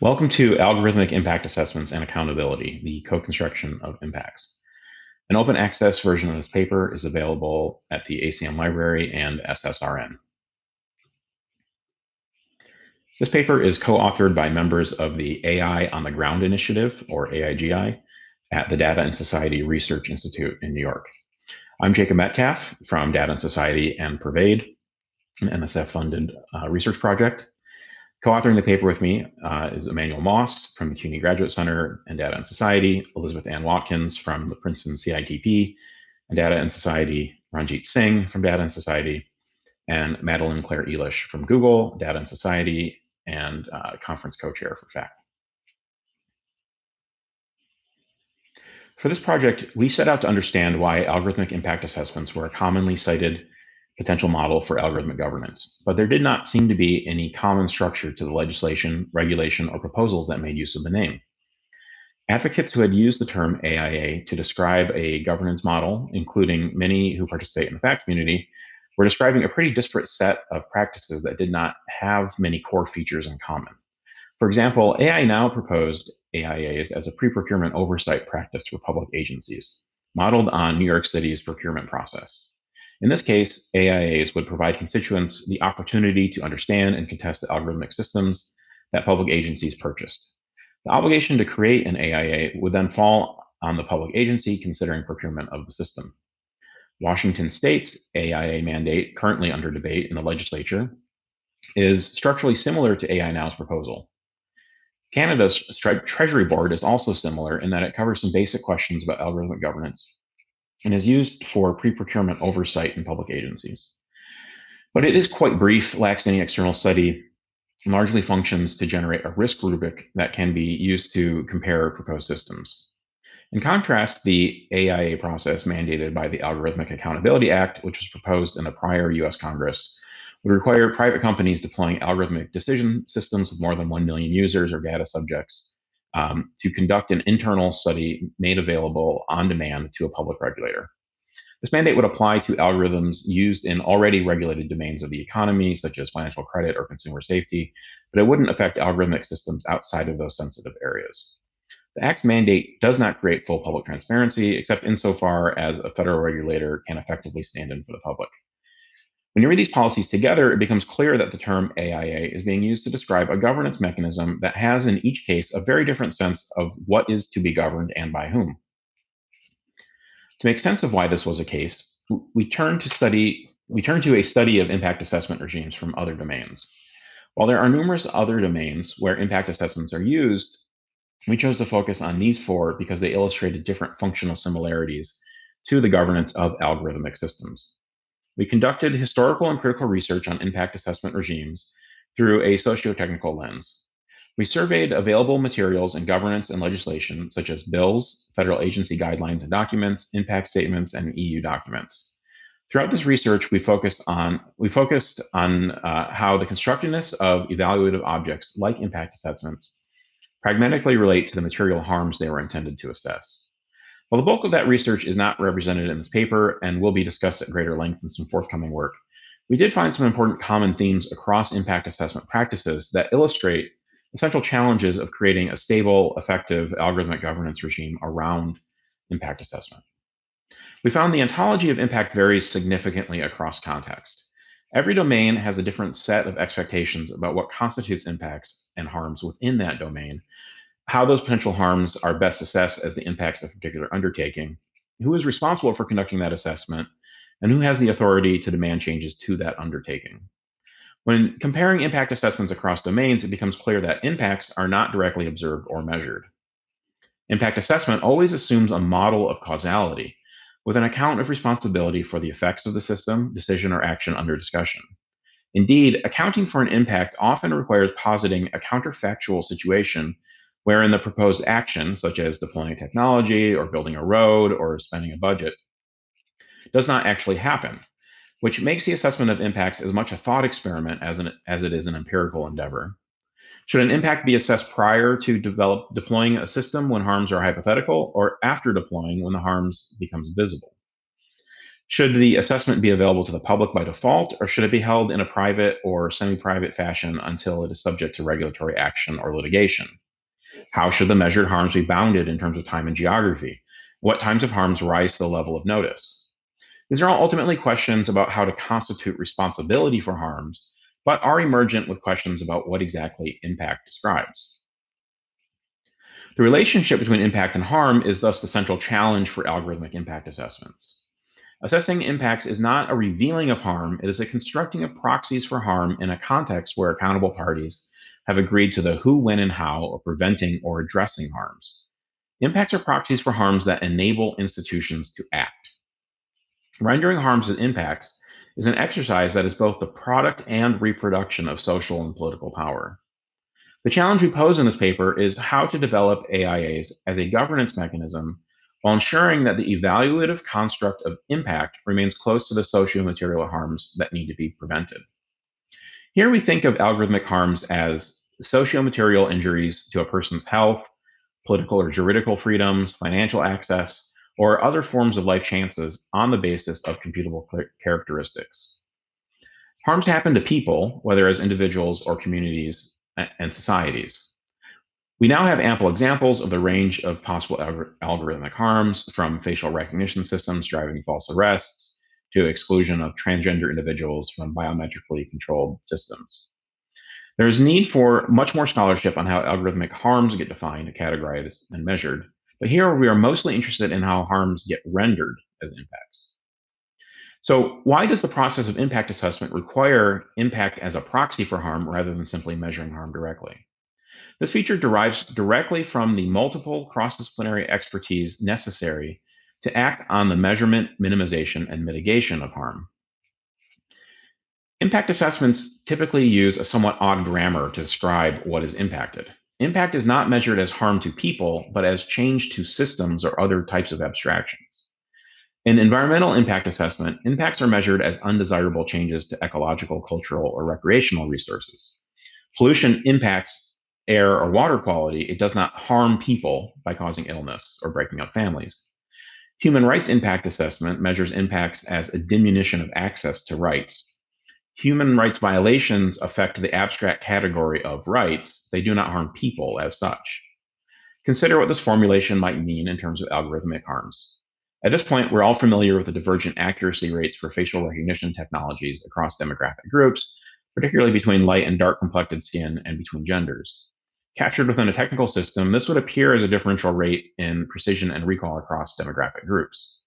Welcome to Algorithmic Impact Assessments and Accountability, the co-construction of impacts. An open access version of this paper is available at the ACM Library and SSRN. This paper is co-authored by members of the AI on the Ground Initiative, or AIGI, at the Data and Society Research Institute in New York. I'm Jacob Metcalf from Data and Society and Pervade, an NSF-funded research project. Co-authoring the paper with me is Emmanuel Moss from the CUNY Graduate Center and Data and Society, Elizabeth Ann Watkins from the Princeton CITP and Data and Society, Ranjit Singh from Data and Society, and Madeline Claire Elish from Google, Data and Society, and conference co-chair for FAccT. For this project, we set out to understand why algorithmic impact assessments were a commonly cited potential model for algorithmic governance, but there did not seem to be any common structure to the legislation, regulation, or proposals that made use of the name. Advocates who had used the term AIA to describe a governance model, including many who participate in the FAccT community, were describing a pretty disparate set of practices that did not have many core features in common. For example, AI now proposed AIAs as a pre-procurement oversight practice for public agencies, modeled on New York City's procurement process. In this case, AIAs would provide constituents the opportunity to understand and contest the algorithmic systems that public agencies purchased. The obligation to create an AIA would then fall on the public agency considering procurement of the system. Washington State's AIA mandate, currently under debate in the legislature, is structurally similar to AI Now's proposal. Canada's Treasury Board is also similar in that it covers some basic questions about algorithmic governance and is used for pre-procurement oversight in public agencies. But it is quite brief, lacks any external study, and largely functions to generate a risk rubric that can be used to compare proposed systems. In contrast, the AIA process mandated by the Algorithmic Accountability Act, which was proposed in the prior US Congress, would require private companies deploying algorithmic decision systems with more than 1 million users or data subjects to conduct an internal study made available on demand to a public regulator. This mandate would apply to algorithms used in already regulated domains of the economy, such as financial credit or consumer safety, but it wouldn't affect algorithmic systems outside of those sensitive areas. The Act's mandate does not create full public transparency, except insofar as a federal regulator can effectively stand in for the public. When you read these policies together, it becomes clear that the term AIA is being used to describe a governance mechanism that has in each case a very different sense of what is to be governed and by whom. To make sense of why this was a case, we turn to a study of impact assessment regimes from other domains. While there are numerous other domains where impact assessments are used, we chose to focus on these four because they illustrated different functional similarities to the governance of algorithmic systems. We conducted historical and critical research on impact assessment regimes through a socio-technical lens. We surveyed available materials in governance and legislation, such as bills, federal agency guidelines and documents, impact statements, and EU documents. Throughout this research, we focused on how the constructiveness of evaluative objects like impact assessments pragmatically relate to the material harms they were intended to assess. While the bulk of that research is not represented in this paper and will be discussed at greater length in some forthcoming work, we did find some important common themes across impact assessment practices that illustrate essential challenges of creating a stable, effective algorithmic governance regime around impact assessment. We found the ontology of impact varies significantly across context. Every domain has a different set of expectations about what constitutes impacts and harms within that domain, how those potential harms are best assessed as the impacts of a particular undertaking, who is responsible for conducting that assessment, and who has the authority to demand changes to that undertaking. When comparing impact assessments across domains, it becomes clear that impacts are not directly observed or measured. Impact assessment always assumes a model of causality, with an account of responsibility for the effects of the system, decision, or action under discussion. Indeed, accounting for an impact often requires positing a counterfactual situation wherein the proposed action, such as deploying technology or building a road or spending a budget, does not actually happen, which makes the assessment of impacts as much a thought experiment as it is an empirical endeavor. Should an impact be assessed prior to deploying a system when harms are hypothetical, or after deploying when the harms becomes visible? Should the assessment be available to the public by default, or should it be held in a private or semi-private fashion until it is subject to regulatory action or litigation? How should the measured harms be bounded in terms of time and geography? What types of harms rise to the level of notice? These are all ultimately questions about how to constitute responsibility for harms, but are emergent with questions about what exactly impact describes. The relationship between impact and harm is thus the central challenge for algorithmic impact assessments. Assessing impacts is not a revealing of harm, it is a constructing of proxies for harm in a context where accountable parties have agreed to the who, when, and how of preventing or addressing harms. Impacts are proxies for harms that enable institutions to act. Rendering harms as impacts is an exercise that is both the product and reproduction of social and political power. The challenge we pose in this paper is how to develop AIAs as a governance mechanism while ensuring that the evaluative construct of impact remains close to the socio-material harms that need to be prevented. Here we think of algorithmic harms as socio-material injuries to a person's health, political or juridical freedoms, financial access, or other forms of life chances on the basis of computable characteristics. Harms happen to people, whether as individuals or communities and societies. We now have ample examples of the range of possible algorithmic harms, from facial recognition systems driving false arrests to exclusion of transgender individuals from biometrically controlled systems. There is need for much more scholarship on how algorithmic harms get defined, categorized, and measured, but here we are mostly interested in how harms get rendered as impacts. So, why does the process of impact assessment require impact as a proxy for harm rather than simply measuring harm directly? This feature derives directly from the multiple cross-disciplinary expertise necessary to act on the measurement, minimization, and mitigation of harm. Impact assessments typically use a somewhat odd grammar to describe what is impacted. Impact is not measured as harm to people, but as change to systems or other types of abstractions. In environmental impact assessment, impacts are measured as undesirable changes to ecological, cultural, or recreational resources. Pollution impacts air or water quality, it does not harm people by causing illness or breaking up families. Human rights impact assessment measures impacts as a diminution of access to rights. Human rights violations affect the abstract category of rights, they do not harm people as such. Consider what this formulation might mean in terms of algorithmic harms. At this point, we're all familiar with the divergent accuracy rates for facial recognition technologies across demographic groups, particularly between light and dark complected skin and between genders. Captured within a technical system, this would appear as a differential rate in precision and recall across demographic groups.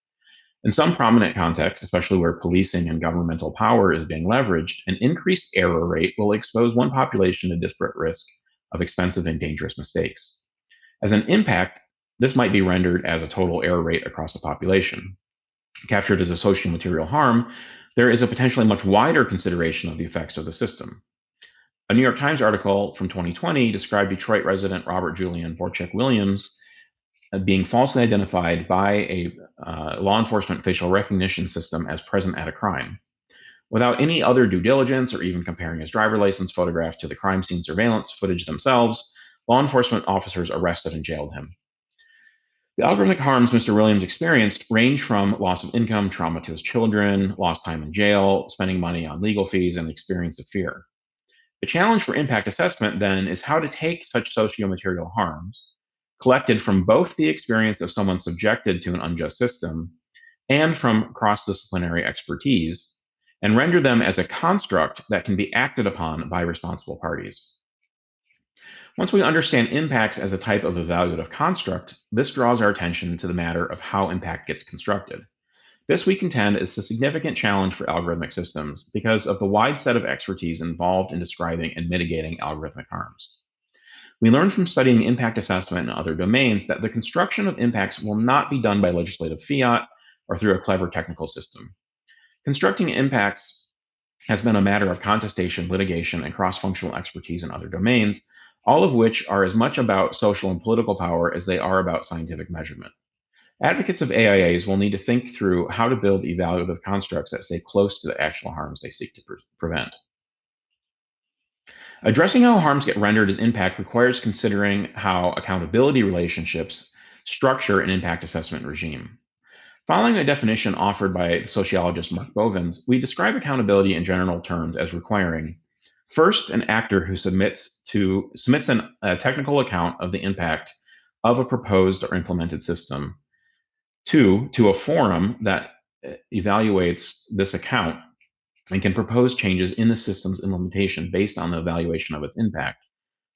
In some prominent contexts, especially where policing and governmental power is being leveraged, an increased error rate will expose one population to disparate risk of expensive and dangerous mistakes. As an impact, this might be rendered as a total error rate across the population. Captured as a social material harm, there is a potentially much wider consideration of the effects of the system. A New York Times article from 2020 described Detroit resident Robert Julian Borchek Williams being falsely identified by a law enforcement facial recognition system as present at a crime. Without any other due diligence or even comparing his driver license photograph to the crime scene surveillance footage themselves, law enforcement officers arrested and jailed him. The algorithmic harms Mr. Williams experienced range from loss of income, trauma to his children, lost time in jail, spending money on legal fees, and the experience of fear. The challenge for impact assessment, then, is how to take such socio-material harms, collected from both the experience of someone subjected to an unjust system and from cross-disciplinary expertise, and render them as a construct that can be acted upon by responsible parties. Once we understand impacts as a type of evaluative construct, this draws our attention to the matter of how impact gets constructed. This, we contend, is a significant challenge for algorithmic systems because of the wide set of expertise involved in describing and mitigating algorithmic harms. We learned from studying impact assessment in other domains that the construction of impacts will not be done by legislative fiat or through a clever technical system. Constructing impacts has been a matter of contestation, litigation, and cross-functional expertise in other domains, all of which are as much about social and political power as they are about scientific measurement. Advocates of AIAs will need to think through how to build evaluative constructs that stay close to the actual harms they seek to prevent. Addressing how harms get rendered as impact requires considering how accountability relationships structure an impact assessment regime. Following a definition offered by the sociologist Mark Bovins, we describe accountability in general terms as requiring first, an actor who submits a technical account of the impact of a proposed or implemented system. Two, to a forum that evaluates this account and can propose changes in the system's implementation based on the evaluation of its impact.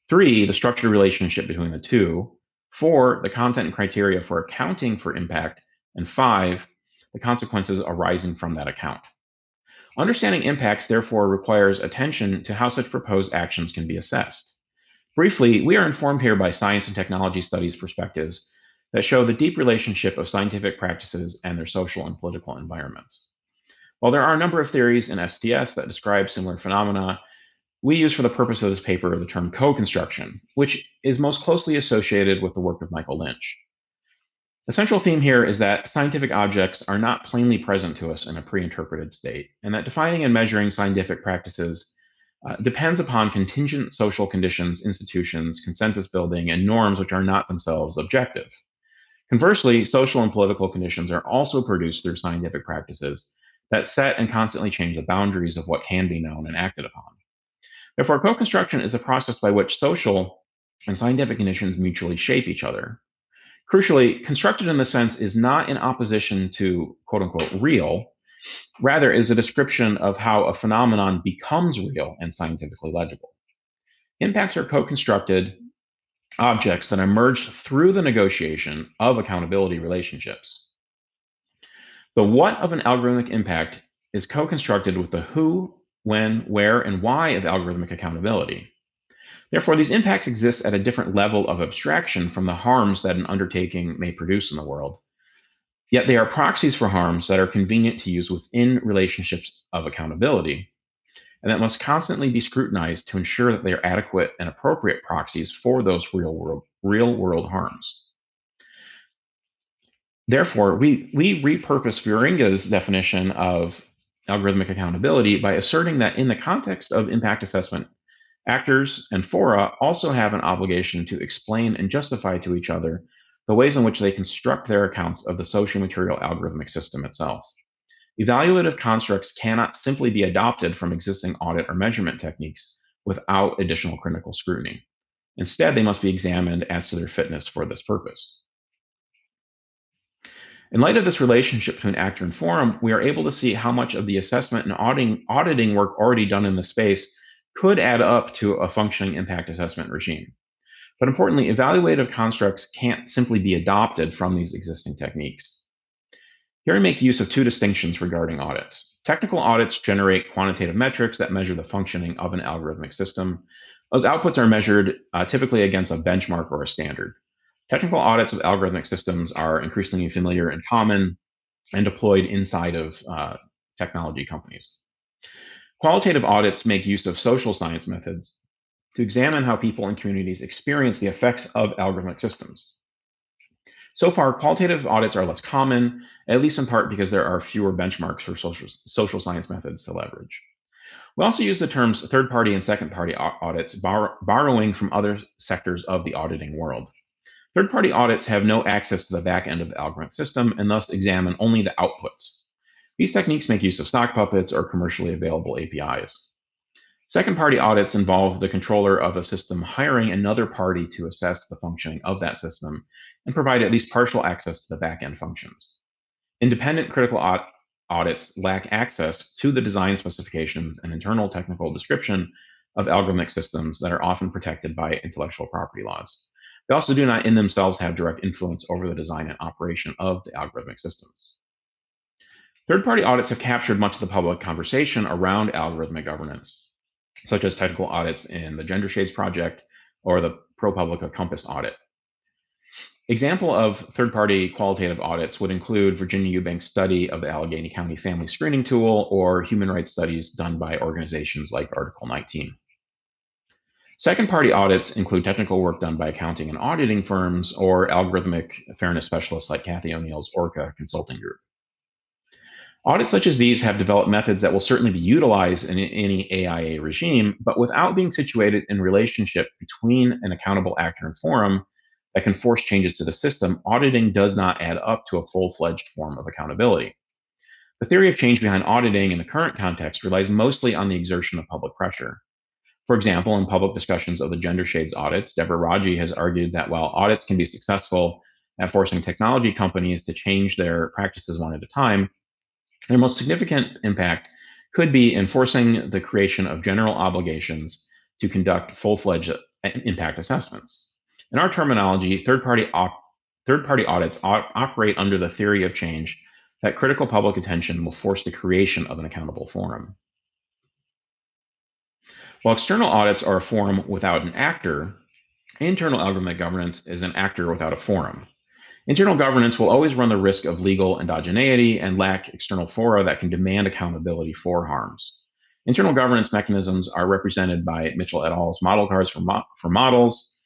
Three, the structured relationship between the two. Four, the content and criteria for accounting for impact. And five, the consequences arising from that account. Understanding impacts, therefore, requires attention to how such proposed actions can be assessed. Briefly, we are informed here by science and technology studies perspectives that show the deep relationship of scientific practices and their social and political environments. While there are a number of theories in STS that describe similar phenomena, we use for the purpose of this paper the term co-construction, which is most closely associated with the work of Michael Lynch. The central theme here is that scientific objects are not plainly present to us in a pre-interpreted state, and that defining and measuring scientific practices depends upon contingent social conditions, institutions, consensus building, and norms which are not themselves objective. Conversely, social and political conditions are also produced through scientific practices that set and constantly change the boundaries of what can be known and acted upon. Therefore, co-construction is a process by which social and scientific conditions mutually shape each other. Crucially, constructed in the sense is not in opposition to quote unquote real, rather is a description of how a phenomenon becomes real and scientifically legible. Impacts are co-constructed objects that emerge through the negotiation of accountability relationships. The what of an algorithmic impact is co-constructed with the who, when, where, and why of algorithmic accountability. Therefore, these impacts exist at a different level of abstraction from the harms that an undertaking may produce in the world. Yet they are proxies for harms that are convenient to use within relationships of accountability, and that must constantly be scrutinized to ensure that they are adequate and appropriate proxies for those real world harms. Therefore, we repurpose Viringa's definition of algorithmic accountability by asserting that in the context of impact assessment, actors and fora also have an obligation to explain and justify to each other the ways in which they construct their accounts of the socio-material algorithmic system itself. Evaluative constructs cannot simply be adopted from existing audit or measurement techniques without additional critical scrutiny. Instead, they must be examined as to their fitness for this purpose. In light of this relationship between actor and forum, we are able to see how much of the assessment and auditing work already done in the space could add up to a functioning impact assessment regime. But importantly, evaluative constructs can't simply be adopted from these existing techniques. Here we make use of two distinctions regarding audits. Technical audits generate quantitative metrics that measure the functioning of an algorithmic system. Those outputs are measured typically against a benchmark or a standard. Technical audits of algorithmic systems are increasingly familiar and common and deployed inside of technology companies. Qualitative audits make use of social science methods to examine how people and communities experience the effects of algorithmic systems. So far, qualitative audits are less common, at least in part because there are fewer benchmarks for social science methods to leverage. We also use the terms third-party and second-party audits, borrowing from other sectors of the auditing world. Third-party audits have no access to the back end of the algorithmic system and thus examine only the outputs. These techniques make use of sock puppets or commercially available APIs. Second-party audits involve the controller of a system hiring another party to assess the functioning of that system and provide at least partial access to the back-end functions. Independent critical audits lack access to the design specifications and internal technical description of algorithmic systems that are often protected by intellectual property laws. They also do not in themselves have direct influence over the design and operation of the algorithmic systems. Third-party audits have captured much of the public conversation around algorithmic governance, such as technical audits in the Gender Shades Project or the ProPublica Compass audit. Example of third-party qualitative audits would include Virginia Eubank's study of the Allegheny County Family Screening Tool or human rights studies done by organizations like Article 19. Second-party audits include technical work done by accounting and auditing firms or algorithmic fairness specialists like Kathy O'Neill's Orca Consulting Group. Audits such as these have developed methods that will certainly be utilized in any AIA regime, but without being situated in relationship between an accountable actor and forum that can force changes to the system, auditing does not add up to a full-fledged form of accountability. The theory of change behind auditing in the current context relies mostly on the exertion of public pressure. For example, in public discussions of the gender shades audits, Deborah Raji has argued that while audits can be successful at forcing technology companies to change their practices one at a time, their most significant impact could be enforcing the creation of general obligations to conduct full-fledged impact assessments. In our terminology, third-party audits operate under the theory of change that critical public attention will force the creation of an accountable forum. While external audits are a forum without an actor, internal algorithmic governance is an actor without a forum. Internal governance will always run the risk of legal endogeneity and lack external fora that can demand accountability for harms. Internal governance mechanisms are represented by Mitchell et al.'s model cards for models,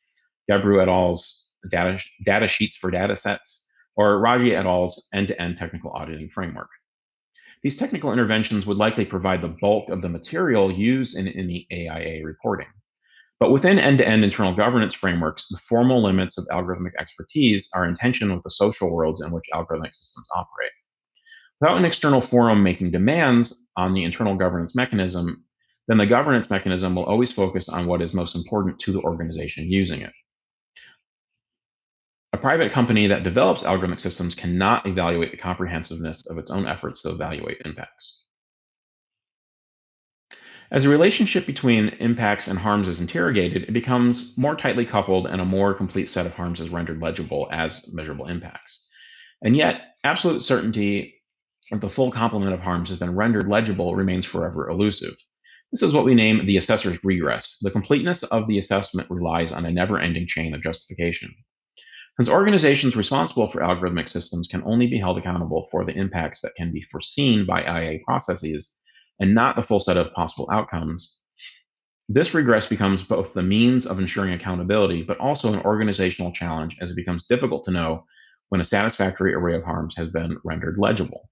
Gabru et al.'s data sheets for data sets, or Raji et al.'s end-to-end technical auditing framework. These technical interventions would likely provide the bulk of the material used in the AIA reporting. But within end-to-end internal governance frameworks, the formal limits of algorithmic expertise are in tension with the social worlds in which algorithmic systems operate. Without an external forum making demands on the internal governance mechanism, then the governance mechanism will always focus on what is most important to the organization using it. A private company that develops algorithmic systems cannot evaluate the comprehensiveness of its own efforts to evaluate impacts. As the relationship between impacts and harms is interrogated, it becomes more tightly coupled and a more complete set of harms is rendered legible as measurable impacts. And yet, absolute certainty of the full complement of harms has been rendered legible remains forever elusive. This is what we name the assessor's regress. The completeness of the assessment relies on a never-ending chain of justification. Since organizations responsible for algorithmic systems can only be held accountable for the impacts that can be foreseen by IA processes, and not the full set of possible outcomes, this regress becomes both the means of ensuring accountability, but also an organizational challenge as it becomes difficult to know when a satisfactory array of harms has been rendered legible.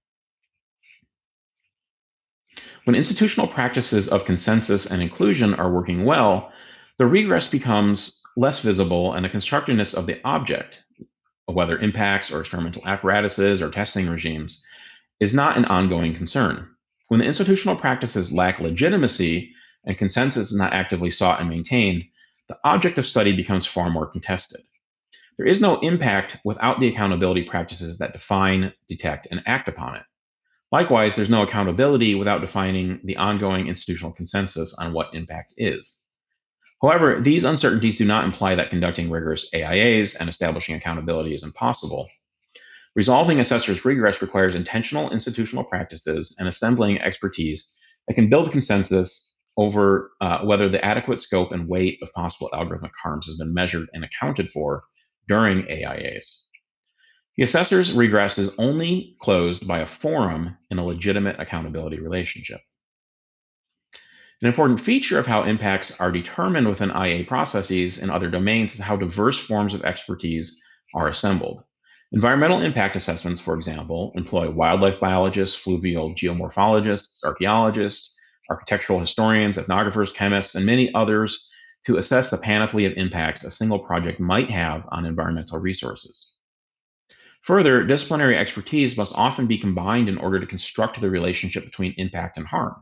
When institutional practices of consensus and inclusion are working well, the regress becomes less visible and the constructiveness of the object, whether impacts or experimental apparatuses or testing regimes, is not an ongoing concern. When the institutional practices lack legitimacy and consensus is not actively sought and maintained, the object of study becomes far more contested. There is no impact without the accountability practices that define, detect, and act upon it. Likewise, there's no accountability without defining the ongoing institutional consensus on what impact is. However, these uncertainties do not imply that conducting rigorous AIAs and establishing accountability is impossible. Resolving assessors' regress requires intentional institutional practices and assembling expertise that can build consensus over whether the adequate scope and weight of possible algorithmic harms has been measured and accounted for during AIAs. The assessor's regress is only closed by a forum in a legitimate accountability relationship. An important feature of how impacts are determined within IA processes in other domains is how diverse forms of expertise are assembled. Environmental impact assessments, for example, employ wildlife biologists, fluvial geomorphologists, archaeologists, architectural historians, ethnographers, chemists, and many others to assess the panoply of impacts a single project might have on environmental resources. Further, disciplinary expertise must often be combined in order to construct the relationship between impact and harm.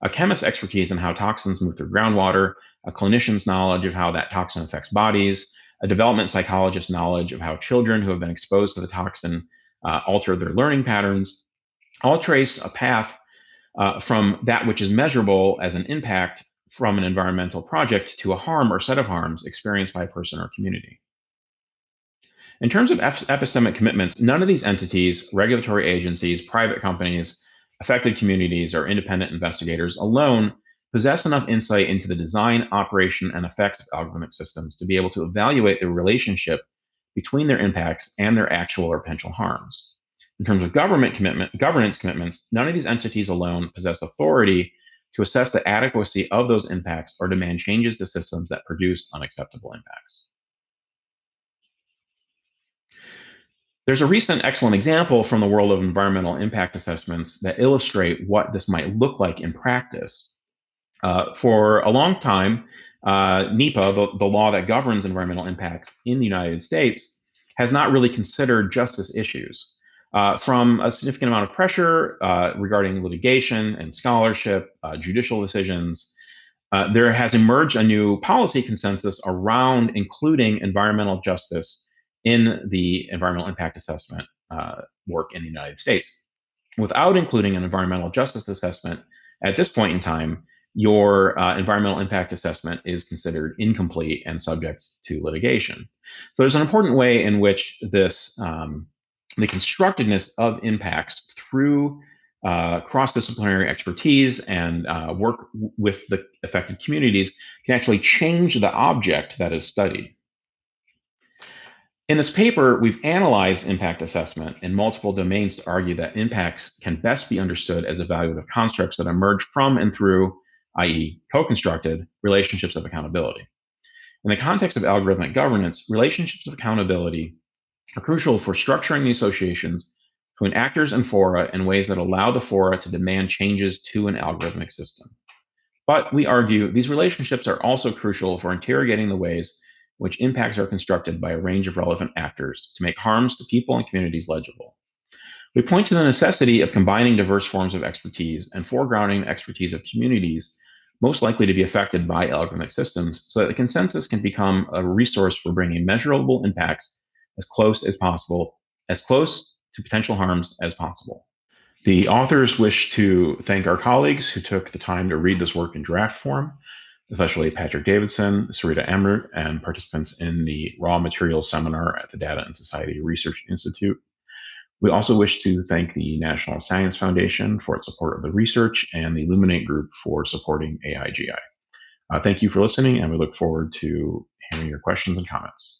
A chemist's expertise in how toxins move through groundwater, a clinician's knowledge of how that toxin affects bodies, a development psychologist's knowledge of how children who have been exposed to the toxin alter their learning patterns, all trace a path from that which is measurable as an impact from an environmental project to a harm or set of harms experienced by a person or community. In terms of epistemic commitments, none of these entities, regulatory agencies, private companies, affected communities, or independent investigators alone possess enough insight into the design, operation, and effects of algorithmic systems to be able to evaluate the relationship between their impacts and their actual or potential harms. In terms of governance commitments, none of these entities alone possess authority to assess the adequacy of those impacts or demand changes to systems that produce unacceptable impacts. There's a recent excellent example from the world of environmental impact assessments that illustrate what this might look like in practice. For a long time, NEPA, the law that governs environmental impacts in the United States, has not really considered justice issues. From a significant amount of pressure regarding litigation and scholarship, judicial decisions, there has emerged a new policy consensus around including environmental justice in the environmental impact assessment work in the United States. Without including an environmental justice assessment at this point in time, your environmental impact assessment is considered incomplete and subject to litigation. So there's an important way in which this the constructedness of impacts through cross-disciplinary expertise and work with the affected communities can actually change the object that is studied. In this paper, we've analyzed impact assessment in multiple domains to argue that impacts can best be understood as evaluative constructs that emerge from and through, i.e., co-constructed, relationships of accountability. In the context of algorithmic governance, relationships of accountability are crucial for structuring the associations between actors and fora in ways that allow the fora to demand changes to an algorithmic system. But we argue these relationships are also crucial for interrogating the ways in which impacts are constructed by a range of relevant actors to make harms to people and communities legible. We point to the necessity of combining diverse forms of expertise and foregrounding the expertise of communities most likely to be affected by algorithmic systems so that the consensus can become a resource for bringing measurable impacts as close to potential harms as possible. The authors wish to thank our colleagues who took the time to read this work in draft form, especially Patrick Davidson, Sarita Emert, and participants in the Raw Materials Seminar at the Data and Society Research Institute. We also wish to thank the National Science Foundation for its support of the research and the Illuminate Group for supporting AIGI. Thank you for listening, and we look forward to hearing your questions and comments.